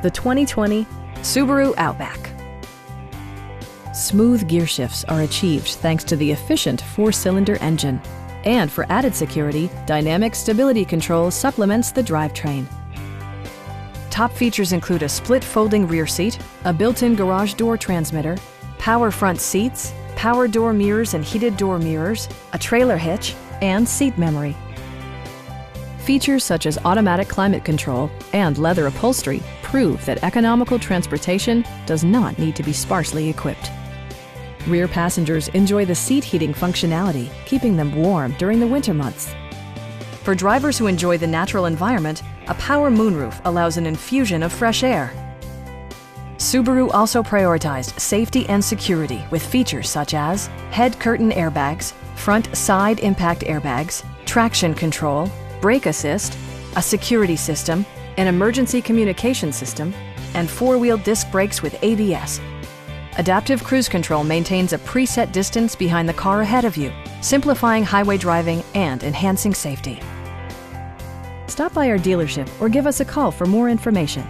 the 2020 Subaru Outback. Smooth gear shifts are achieved thanks to the efficient 4-cylinder engine. And for added security, dynamic stability control supplements the drivetrain. Top features include a split folding rear seat, a built-in garage door transmitter, power front seats, power door mirrors and heated door mirrors, a trailer hitch, and seat memory. Features such as automatic climate control and leather upholstery prove that economical transportation does not need to be sparsely equipped. Rear passengers enjoy the seat heating functionality, keeping them warm during the winter months. For drivers who enjoy the natural environment, a power moonroof allows an infusion of fresh air. Subaru also prioritized safety and security with features such as head curtain airbags, front side impact airbags, traction control, brake assist, a security system, an emergency communication system, and 4-wheel disc brakes with ABS. Adaptive Cruise Control maintains a preset distance behind the car ahead of you, simplifying highway driving and enhancing safety. Stop by our dealership or give us a call for more information.